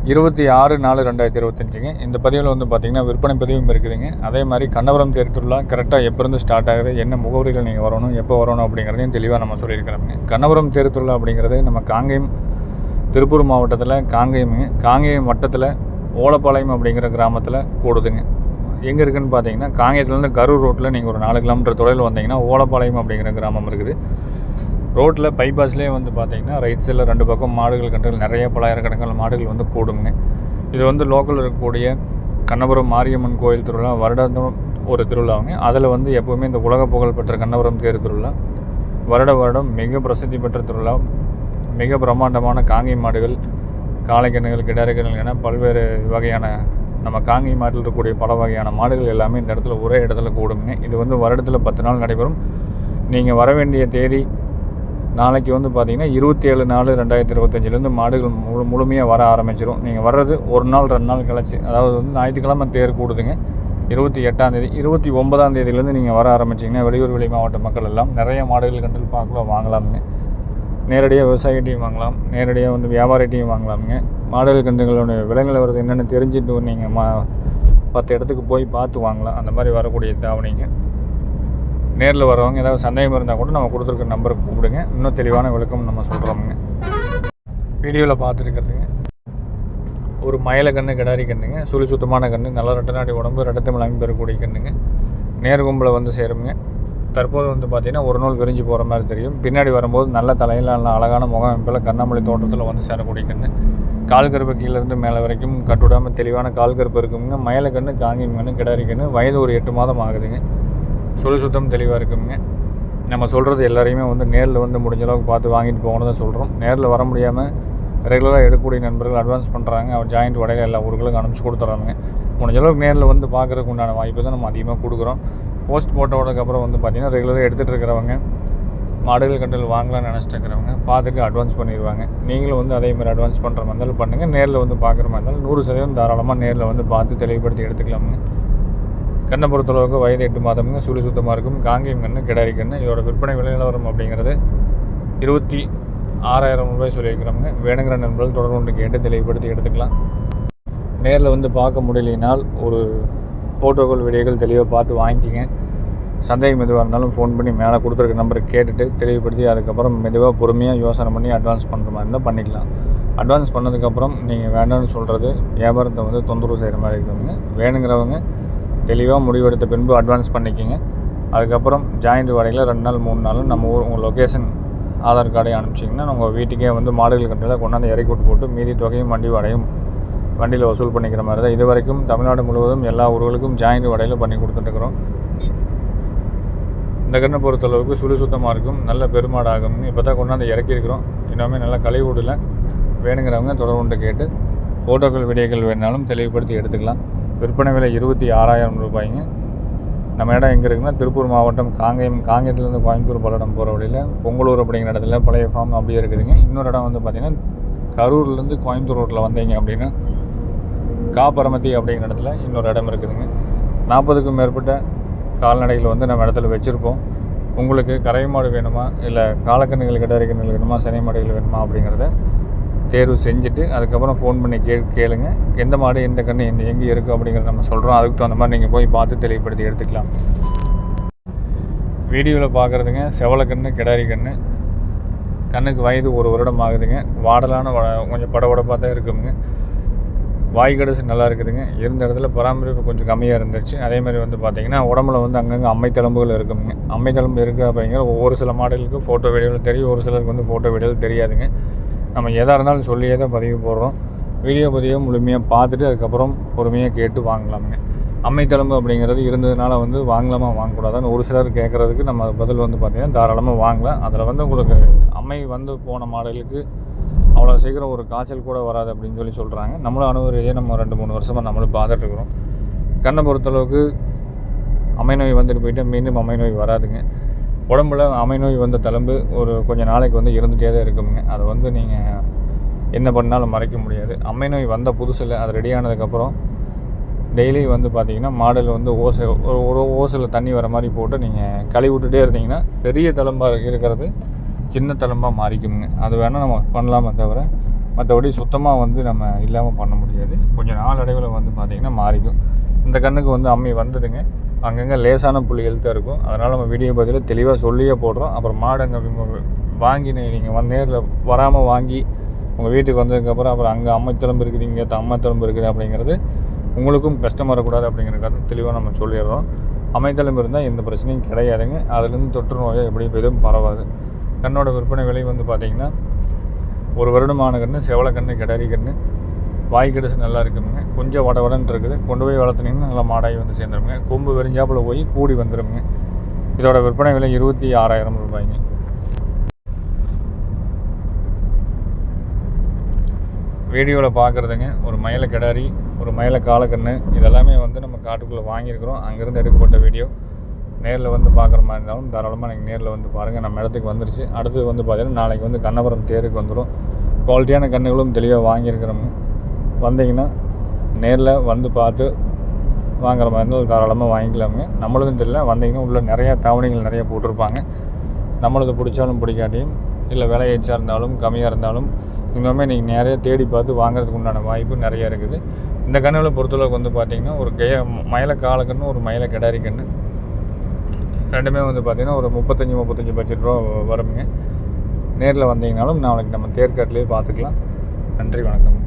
26/4/2025ங்க. இந்த பதிவில் வந்து பார்த்திங்கன்னா விற்பனை பதிவும் இருக்குதுங்க. அதே மாதிரி கண்ணபுரம் தேர் திருவிழா கரெக்டாக எப்போருந்து ஸ்டார்ட் ஆகுது, என்ன முகவரிகள் நீங்கள் வரணும், எப்போ வரணும் அப்படிங்கிறதையும் தெளிவாக நம்ம சொல்லியிருக்கிறோங்க. கண்ணபுரம் தேர் திருவிழா அப்படிங்கிறது நம்ம காங்கேயம் திருப்பூர் மாவட்டத்தில் காங்கேயம் வட்டத்தில் ஓலப்பாளையம் அப்படிங்கிற கிராமத்தில் கூடுதுங்க. எங்கே இருக்குதுன்னு பார்த்தீங்கன்னா காங்கேயத்துலேருந்து கரூர் ரோட்டில் நீங்கள் ஒரு 4 கிலோமீட்டர் தொலைவில் வந்தீங்கன்னா ஓலப்பாளையம் அப்படிங்கிற கிராமம் இருக்குது. ரோட்டில் பைபாஸ்லேயே வந்து பார்த்திங்கன்னா ரைட் சைடில் 2 பக்கம் மாடுகள் கன்றுகள் நிறைய பலாயிரக்கணக்கான மாடுகள் வந்து கூடுங்க. இது வந்து லோக்கலில் இருக்கக்கூடிய கண்ணபுரம் மாரியம்மன் கோயில் திருவிழா வருடம் ஒரு திருவிழாவுங்க. அதில் வந்து எப்போவுமே இந்த உலக புகழ்பெற்ற கண்ணபுரம் தேர் திருவிழா வருடம் மிக பிரசித்தி பெற்ற திருவிழா. மிக பிரம்மாண்டமான காங்கை மாடுகள், காளைக்கண்ணுகள், கிடாரிக்கண்ணுகள் என பல்வேறு வகையான நம்ம காங்கை மாட்டில் இருக்கக்கூடிய பல வகையான மாடுகள் எல்லாமே இந்த இடத்துல ஒரே இடத்துல கூடுங்க. இது வந்து வருடத்தில் 10 நாள் நடைபெறும். நீங்கள் வர வேண்டிய தேதி நாளைக்கு வந்து பார்த்திங்கன்னா 27/4/2025 மாடுகள் முழுமையாக வர ஆரம்பிச்சிடும். நீங்கள் வர்றது ஒரு நாள் 2 நாள் கழிச்சு, அதாவது வந்து ஞாயிற்றுக்கிழமை தேர் கூடுதுங்க. 28ஆம் தேதி 29ஆம் தேதியிலேருந்து நீங்கள் வர ஆரம்பிச்சிங்கன்னா வெளியூர் வெளி மாவட்ட மக்கள் எல்லாம் நிறைய மாடுகள் கண்டில் பார்க்கலாம், வாங்கலாமுங்க. நேரடியாக விவசாயிகிட்டையும் வாங்கலாம், நேரடியாக வந்து வியாபாரிகிட்டையும் வாங்கலாமுங்க. மாடுகள் கன்றுகளோட விலை நிலவரத்து என்னென்னு தெரிஞ்சுட்டு நீங்கள் 10 இடத்துக்கு போய் பார்த்து வாங்கலாம். அந்த மாதிரி வரக்கூடிய தாவணிங்க. நேரில் வரவங்க ஏதாவது சந்தேகம் இருந்தால் கூட நம்ம கொடுத்துருக்க நம்பருக்கு கூப்பிடுங்க. இன்னும் தெளிவான விளக்கம் நம்ம சொல்கிறோமுங்க. வீடியோவில் பார்த்துருக்கிறதுங்க ஒரு மயில கன்று, கிடாரி கன்றுங்க, சுத்தமான கன்று, நல்ல ரெட்டநாடி உடம்பு, ரெட்டத்தமிழ் அமைப்பு பெறக்கூடிய கன்றுங்க. நேர்கும்பில் வந்து சேருங்க. தற்போது வந்து பார்த்திங்கன்னா ஒரு நூல் விரிஞ்சு போகிற மாதிரி தெரியும். பின்னாடி வரும்போது நல்ல தலையில் நல்ல அழகான முக அமைப்பில் கண்ணாமொழி தோட்டத்தில் வந்து சேரக்கூடிய கன்று. கால் கருப்பு கீழேருந்து மேலே வரைக்கும் கட்டுவிடாமல் தெளிவான கால் கருப்பு இருக்குங்க. மயில கன்று, காங்கேயம் கன்று, கிடாரி கன்று. வயது ஒரு 8 மாதம் ஆகுதுங்க. சுத்தம் தெளிவாக இருக்குங்க. நம்ம சொல்கிறது எல்லாரையுமே வந்து நேரில் வந்து முடிஞ்ச அளவுக்கு பார்த்து வாங்கிட்டு போகணும் தான் சொல்கிறோம். நேரில் வர முடியாமல் ரெகுலராக எடுக்கக்கூடிய நண்பர்கள் அட்வான்ஸ் பண்ணுறாங்க. அவர் ஜாயிண்ட் வடையில் எல்லா ஊர்களுக்கும் அனுப்பிச்சி கொடுத்துட்றாங்க. முடிஞ்ச அளவுக்கு நேரில் வந்து பார்க்குறதுக்கு உண்டான வாய்ப்பு தான் நம்ம அதிகமாக கொடுக்குறோம். போஸ்ட் போட்டோடக்கப்புறம் வந்து பார்த்திங்கன்னா ரெகுலராக எடுத்துகிட்டு இருக்கிறவங்க, மாடுகள் கண்டில் வாங்கலாம்னு நினச்சிட்டு இருக்கிறவங்க பார்த்துட்டு அட்வான்ஸ் பண்ணிடுவாங்க. நீங்களும் வந்து அதேமாதிரி அட்வான்ஸ் பண்ணுற மாதிரி இருந்தாலும் பண்ணுங்கள். நேரில் வந்து பார்க்குற மாதிரி இருந்தாலும் 100% தாராளமாக நேரில் வந்து பார்த்து தெளிவுபடுத்தி எடுத்துக்கலாமுங்க. கண்ணை பொறுத்தளவுக்கு வயது 8 மாதமுங்க. சுத்தமாக இருக்கும். காங்கேயம் கன்று, கிடாரி கன்று. இதோட விற்பனை விலை நிலவரம் அப்படிங்கிறது 26,000 ரூபாய் சொல்லியிருக்கிறோங்க. வேணுங்கிற நண்பர்கள் தொடர்பு கொண்டு கேட்டு தெளிவுபடுத்தி எடுத்துக்கலாம். நேரில் வந்து பார்க்க முடியலினால் ஒரு ஃபோட்டோக்கள், வீடியோக்கள் தெளிவாக பார்த்து வாங்கிக்கிங்க. சந்தேகம் எதுவாக இருந்தாலும் ஃபோன் பண்ணி மேலே கொடுத்துருக்க நம்பருக்கு கேட்டுட்டு தெளிவுபடுத்தி அதுக்கப்புறம் மெதுவாக பொறுமையாக யோசனை பண்ணி அட்வான்ஸ் பண்ணுற மாதிரி இருந்தால் பண்ணிக்கலாம். அட்வான்ஸ் பண்ணதுக்கப்புறம் நீங்கள் வேண்டாம்னு சொல்கிறது வியாபாரத்தை வந்து தொந்தரவு செய்கிற மாதிரி இருக்குதுங்க. வேணுங்கிறவங்க தெளிவாக முடிவெடுத்த பின்பு அட்வான்ஸ் பண்ணிக்கிங்க. அதுக்கப்புறம் ஜாயிண்ட் வாடகையில் 2 நாள் 3 நாள் நம்ம ஊர் உங்கள் லொக்கேஷன் ஆதார் கார்டையும் அனுப்பிச்சிங்கன்னா உங்கள் வீட்டுக்கே வந்து மாடுகள் கன்றுகளை கொண்டாந்து இறக்கி விட்டு போட்டு மீதி தொகையும் வண்டி வாடகையும் வண்டியில் வசூல் பண்ணிக்கிற மாதிரி தான். இது வரைக்கும் தமிழ்நாடு முழுவதும் எல்லா ஊர்களுக்கும் ஜாயிண்ட் வாடகையில் பண்ணி கொடுத்துட்டுருக்குறோம். இந்த கண்ணை பொறுத்தளவுக்கு சுத்தமாக இருக்கும். நல்ல பெருமாடாகும். இப்போ தான் கொண்டாந்து இறக்கியிருக்கிறோம். இன்னுமே நல்லா கழிவுடல. வேணுங்கிறவங்க தொடர்பு கொண்டு கேட்டு ஃபோட்டோக்கள், வீடியோக்கள் வேணாலும் தெளிவுபடுத்தி எடுத்துக்கலாம். விற்பனை விலை 26,000 ரூபாய்ங்க. நம்ம இடம் எங்கே இருக்குன்னா திருப்பூர் மாவட்டம் காங்கேயத்துலேருந்து கோயம்புத்தூர் பல்லடம் போகிற வழியில் பொங்கலூர் அப்படிங்கிற இடத்துல பழைய ஃபார்ம் அப்படியே இருக்குதுங்க. இன்னொரு இடம் வந்து பார்த்திங்கன்னா கரூர்லேருந்து கோயம்புத்தூர் ரோட்டில் வந்தீங்க அப்படின்னா காப்பரமத்தி அப்படிங்கிற இடத்துல இன்னொரு இடம் இருக்குதுங்க. 40க்கும் மேற்பட்ட கால்நடைகள் வந்து நம்ம இடத்துல வச்சுருப்போம். உங்களுக்கு கரை மாடு வேணுமா, இல்லை காலக்கண்ணுகள், கிடாரி கண்ணுகள் வேணுமா, சனை மாடுகள் வேணுமா அப்படிங்கிறத தேர்வு செஞ்சுட்டு அதுக்கப்புறம் ஃபோன் பண்ணி கேளுங்க. எந்த மாடு, எந்த கன்று, எங்கே இருக்குது அப்படிங்கிறத நம்ம சொல்கிறோம். அதுக்கு தகுந்த மாதிரி நீங்கள் போய் பார்த்து தெளிவுபடுத்தி எடுத்துக்கலாம். வீடியோவில் பார்க்குறதுங்க செவலக்கன்று, கிடாரி கன்று. கண்ணுக்கு வயது 1 வருடம் ஆகுதுங்க. வாடலான கொஞ்சம் படபடப்பாக தான் இருக்குதுங்க. வாய்க்கடைசி நல்லா இருக்குதுங்க. இருந்த இடத்துல பராமரிப்பு கொஞ்சம் கம்மியாக இருந்துச்சு. அதேமாதிரி வந்து பார்த்திங்கன்னா உடம்புல வந்து அங்கங்கே அம்மைத்தளம்புகள் இருக்குதுங்க. அம்மைத்தளம்பு இருக்குது அப்படிங்கிற ஒரு சில மாடலுக்கு ஃபோட்டோ வீடியோவில் தெரியும், ஒரு சிலருக்கு வந்து ஃபோட்டோ வீடியோவில் தெரியாதுங்க. நம்ம எதாக இருந்தாலும் சொல்லியே தான் பதிவு போடுறோம். வீடியோ பதிவை முழுமையாக பார்த்துட்டு அதுக்கப்புறம் பொறுமையாக கேட்டு வாங்கலாமுங்க. அம்மைத்தளம்பு அப்படிங்கிறது இருந்ததுனால வந்து வாங்கலாமா வாங்கக்கூடாதான்னு ஒரு சிலர் கேட்குறதுக்கு நம்ம பதில் வந்து பார்த்திங்கன்னா தாராளமாக வாங்கலாம். அதில் வந்து உங்களுக்கு அம்மை வந்து போன மாடலுக்கு அவ்வளோ சீக்கிரம் ஒரு காய்ச்சல் கூட வராது அப்படின்னு சொல்கிறாங்க. நம்மளும் அனுபவம் நம்ம 2-3 வருஷமாக நம்மளும் பார்த்துட்ருக்குறோம். கண்ணை பொறுத்தளவுக்கு அம்மை நோய் வந்துட்டு போயிட்டு மீண்டும் அம்மை நோய் வராதுங்க. உடம்புல அம்மை நோய் வந்த தழும்பு ஒரு கொஞ்சம் நாளைக்கு வந்து இருந்துகிட்டே தான் இருக்குங்க. அதை வந்து நீங்கள் என்ன பண்ணாலும் மறைக்க முடியாது. அம்மை நோய் வந்த புதுசில் அது ரெடி ஆனதுக்கப்புறம் டெய்லி வந்து பார்த்திங்கன்னா மாடல் வந்து ஒரு ஓசில் தண்ணி வர மாதிரி போட்டு நீங்கள் கழுவி விட்டுட்டே இருந்தீங்கன்னா பெரிய தழும்பாக இருக்கிறது சின்ன தழும்பாக மாறிக்குங்க. அது வேணால் நம்ம பண்ணலாமே தவிர மற்றபடி சுத்தமாக வந்து நம்ம இல்லாமல் பண்ண முடியாது. கொஞ்சம் நாளடைவில் வந்து பார்த்திங்கன்னா மாறிக்கும். இந்த கண்ணுக்கு வந்து அம்மி வந்ததுங்க. அங்கங்கே லேசான புள்ளிகள் தான் இருக்கும். அதனால் நம்ம வீடியோ பதில் தெளிவாக சொல்லியே போடுறோம். அப்புறம் மாடு அங்கே வாங்கி நீங்கள் வந்து நேரில் வராமல் வாங்கி உங்கள் வீட்டுக்கு வந்ததுக்கப்புறம் அப்புறம் அங்கே அம்மைத்தளம்பு இருக்குது, இங்கே அம்மைத்தளம்பு இருக்குது அப்படிங்கிறது உங்களுக்கும் கஷ்டம் வரக்கூடாது அப்படிங்கிறக்காக தெளிவாக நம்ம சொல்லிடுறோம். அமைத்தளம்பு இருந்தால் எந்த பிரச்சனையும் கிடையாதுங்க. அதுலேருந்து தொற்று நோயை எப்படி எதுவும் பரவாது. கண்ணோட விற்பனை விலை வந்து பார்த்திங்கன்னா 1 வருடமான கன்று, செவலை கன்று, கிடாரி கன்று, வாய் கடிசு நல்லா இருக்குதுங்க. கொஞ்சம் வடன்னு இருக்குது. கொண்டு போய் வளர்த்துனீங்கன்னா நல்லா மாடாகி வந்து சேர்ந்துருங்க. கொம்பு வெறிஞ்சாப்பில் போய் கூடி வந்துடுங்க. இதோட விற்பனை விலை 26,000 ரூபாய்ங்க. வீடியோவில் பார்க்குறதுங்க ஒரு மயில கிடாரி, ஒரு மயில காலக்கன்று, இதெல்லாமே வந்து நம்ம காட்டுக்குள்ளே வாங்கியிருக்கிறோம். அங்கேருந்து எடுக்கப்பட்ட வீடியோ. நேரில் வந்து பார்க்குற மாதிரி இருந்தாலும் தாராளமாக நீங்கள் நேரில் வந்து பாருங்கள். நம்ம இடத்துக்கு வந்துருச்சு. அடுத்து வந்து பார்த்திங்கன்னா நாளைக்கு வந்து கண்ணபுரம் தேருக்கு வந்துடும். குவாலிட்டியான கன்றுகளும் தெளிவாக வாங்கியிருக்கிறோங்க. வந்தீங்கன்னா நேரில் வந்து பார்த்து வாங்குற மாதிரி இருந்தால் தாராளமாக வாங்கிக்கலாமுங்க. நம்மளதும் தெரியல, வந்தீங்கன்னா உள்ளே நிறையா தாவணிகள் நிறையா போட்டிருப்பாங்க. நம்மளது பிடிச்சாலும் பிடிக்காட்டியும் இல்லை விலை ஏச்சா இருந்தாலும் கம்மியாக இருந்தாலும் இன்னுமே நீங்கள் நிறைய தேடி பார்த்து வாங்குறதுக்கு உண்டான வாய்ப்பு நிறையா இருக்குது. இந்த கன்றுகளை பொறுத்தளவுக்கு வந்து பார்த்திங்கன்னா ஒரு மயில காலக்கன்று, ஒரு மயில கிடாரி கன்று ரெண்டுமே வந்து பார்த்திங்கன்னா ஒரு 35 லட்சம் ரூபா வருங்க. நேரில் வந்தீங்கனாலும் நாளைக்கு நம்ம தேர்காட்டிலே பார்த்துக்கலாம். நன்றி, வணக்கம்.